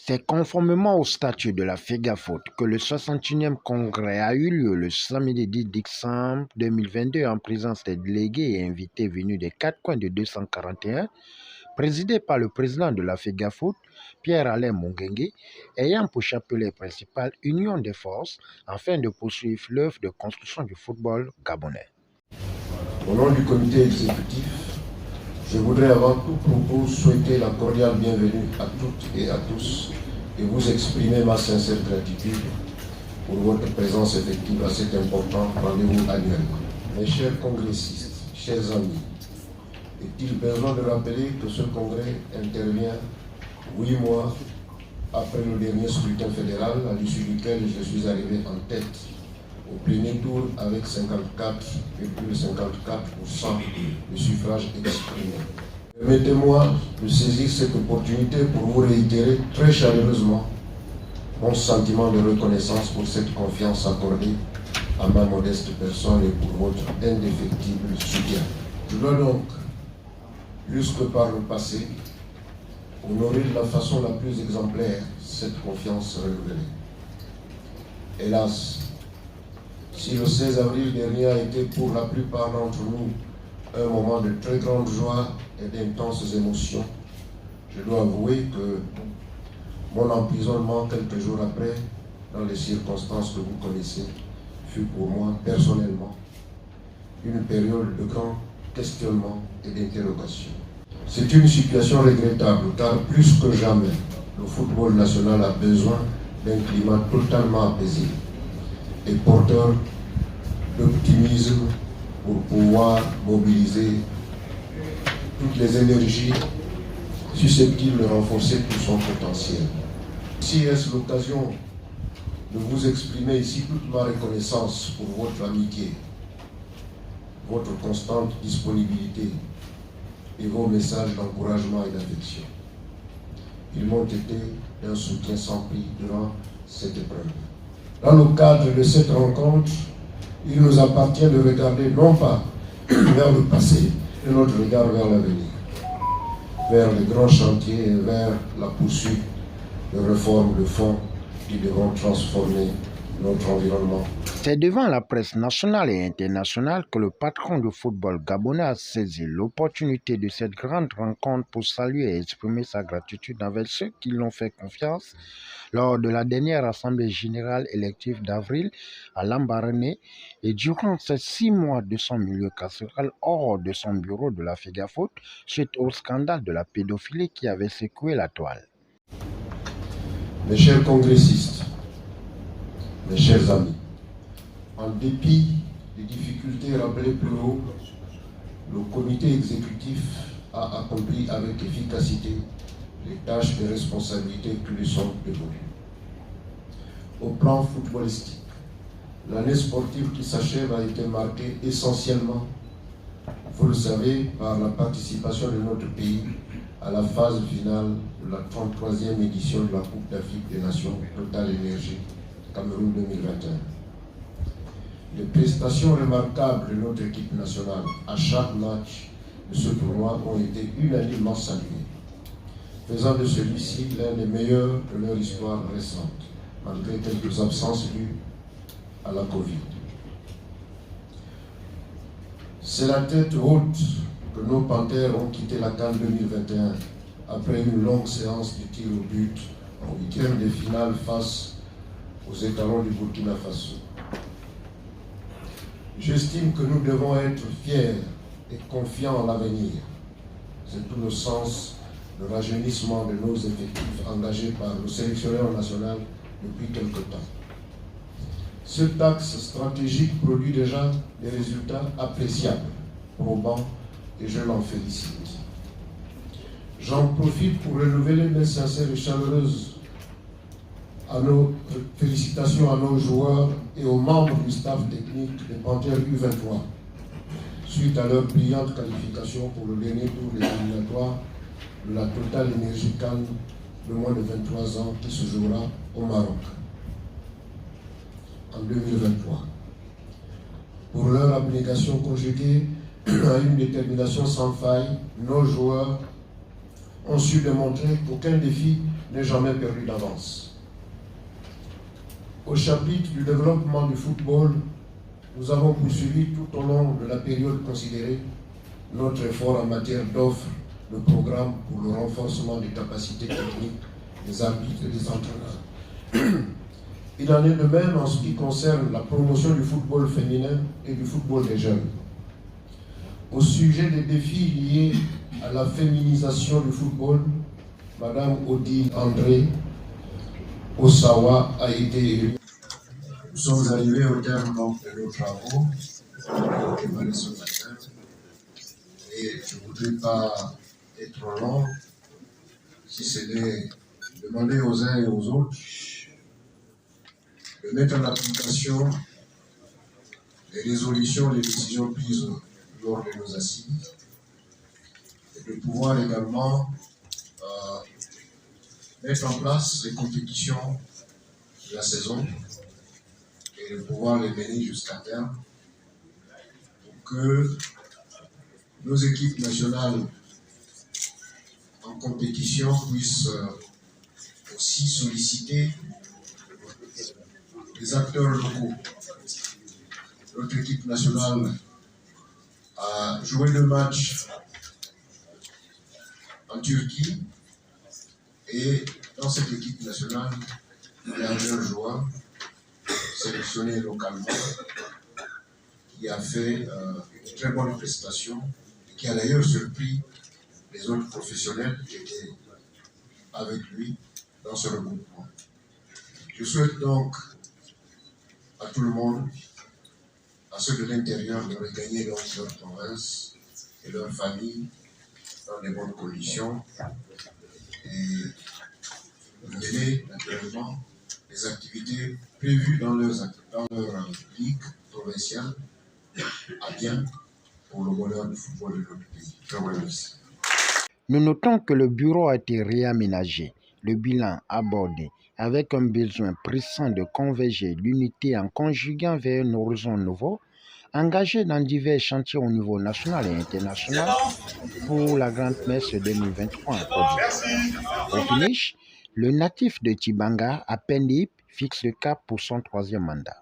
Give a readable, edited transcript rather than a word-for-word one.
C'est conformément au statut de la FEGAFOOT que le 61e congrès a eu lieu le samedi 10 décembre 2022 en présence des délégués et invités venus des quatre coins de 241, présidé par le président de la FEGAFOOT, Pierre-Alain Monguengue, ayant pour chapelet principal union des forces afin de poursuivre l'œuvre de construction du football gabonais. Au nom du comité exécutif, je voudrais avant tout propos souhaiter la cordiale bienvenue à toutes et à tous et vous exprimer ma sincère gratitude pour votre présence effective à cet important rendez-vous annuel. Mes chers congressistes, chers amis, est-il besoin de rappeler que ce congrès intervient 8 mois après le dernier scrutin fédéral, à l'issue duquel je suis arrivé en tête au premier tour avec 54,54% de suffrages exprimés. Permettez-moi de saisir cette opportunité pour vous réitérer très chaleureusement mon sentiment de reconnaissance pour cette confiance accordée à ma modeste personne et pour votre indéfectible soutien. Je dois donc, jusque par le passé, honorer de la façon la plus exemplaire cette confiance renouvelée. Hélas, si le 16 avril dernier a été pour la plupart d'entre nous un moment de très grande joie et d'intenses émotions, je dois avouer que mon emprisonnement quelques jours après, dans les circonstances que vous connaissez, fut pour moi personnellement une période de grand questionnement et d'interrogation. C'est une situation regrettable car plus que jamais, le football national a besoin d'un climat totalement apaisé et porteur d'optimisme pour pouvoir mobiliser toutes les énergies susceptibles de renforcer tout son potentiel. Si est-ce l'occasion de vous exprimer ici toute ma reconnaissance pour votre amitié, votre constante disponibilité et vos messages d'encouragement et d'affection. Ils m'ont été d'un soutien sans prix durant cette épreuve. Dans le cadre de cette rencontre, il nous appartient de regarder non pas vers le passé, mais notre regard vers l'avenir, vers les grands chantiers et vers la poursuite de réformes de fond qui devront transformer notre environnement. C'est devant la presse nationale et internationale que le patron du football gabonais a saisi l'opportunité de cette grande rencontre pour saluer et exprimer sa gratitude envers ceux qui l'ont fait confiance lors de la dernière assemblée générale élective d'avril à Lambaréné et durant ces 6 mois de son milieu carcéral hors de son bureau de la FEGAFOOT suite au scandale de la pédophilie qui avait secoué la toile. Mes chers congressistes, mes chers amis, en dépit des difficultés rappelées plus haut, le comité exécutif a accompli avec efficacité les tâches et responsabilités qui lui sont dévolues. Au plan footballistique, l'année sportive qui s'achève a été marquée essentiellement, vous le savez, par la participation de notre pays à la phase finale de la 33e édition de la Coupe d'Afrique des Nations Total Énergie Cameroun 2021. Les prestations remarquables de notre équipe nationale à chaque match de ce tournoi ont été unanimement saluées, faisant de celui-ci l'un des meilleurs de leur histoire récente, malgré quelques absences dues à la Covid. C'est la tête haute que nos Panthères ont quitté la CAN 2021 après une longue séance de tir au but en 8e de finale face aux étalons du Burkina Faso. J'estime que nous devons être fiers et confiants en l'avenir. C'est tout le sens du rajeunissement de nos effectifs engagés par le sélectionneur national depuis quelque temps. Cet axe stratégique produit déjà des résultats appréciables, probants, et je l'en félicite. J'en profite pour renouveler mes sincères et chaleureuses félicitations à nos joueurs et aux membres du staff technique des Panthères U23 suite à leur brillante qualification pour le dernier tour des éliminatoires de la Total Énergie CAN de moins de 23 ans qui se jouera au Maroc en 2023. Pour leur abnégation conjuguée à une détermination sans faille, nos joueurs ont su démontrer qu'aucun défi n'est jamais perdu d'avance. Au chapitre du développement du football, nous avons poursuivi tout au long de la période considérée notre effort en matière d'offres de programmes pour le renforcement des capacités techniques des arbitres et des entraîneurs. Il en est de même en ce qui concerne la promotion du football féminin et du football des jeunes. Au sujet des défis liés à la féminisation du football, Madame Odile André Osawa a été élue. Nous sommes arrivés au terme donc, de nos travaux ce matin et je ne voudrais pas être trop long, si ce n'est demander aux uns et aux autres de mettre en application les résolutions, les décisions prises lors de nos assises et de pouvoir également mettre en place les compétitions de la saison et de pouvoir les mener jusqu'à terme pour que nos équipes nationales en compétition puissent aussi solliciter les acteurs locaux. Notre équipe nationale a joué 2 matchs en Turquie et dans cette équipe nationale, il y a un jeune joueur sélectionné localement qui a fait une très bonne prestation et qui a d'ailleurs surpris les autres professionnels qui étaient avec lui dans ce regroupement. Je souhaite donc à tout le monde, à ceux de l'intérieur, de regagner donc leur province et leur famille dans de bonnes conditions et de mener naturellement les activités prévues dans leur ligue provinciale à bien pour le bonheur du football de notre pays. Je vous remercie. Nous notons que le bureau a été réaménagé, le bilan abordé, avec un besoin pressant de converger l'unité en conjuguant vers un horizon nouveau, engagé dans divers chantiers au niveau national et international pour la Grande Messe 2023 en Côte d'Ivoire. Au finish, le natif de Tibanga, Apendip, fixe le cap pour son 3e mandat.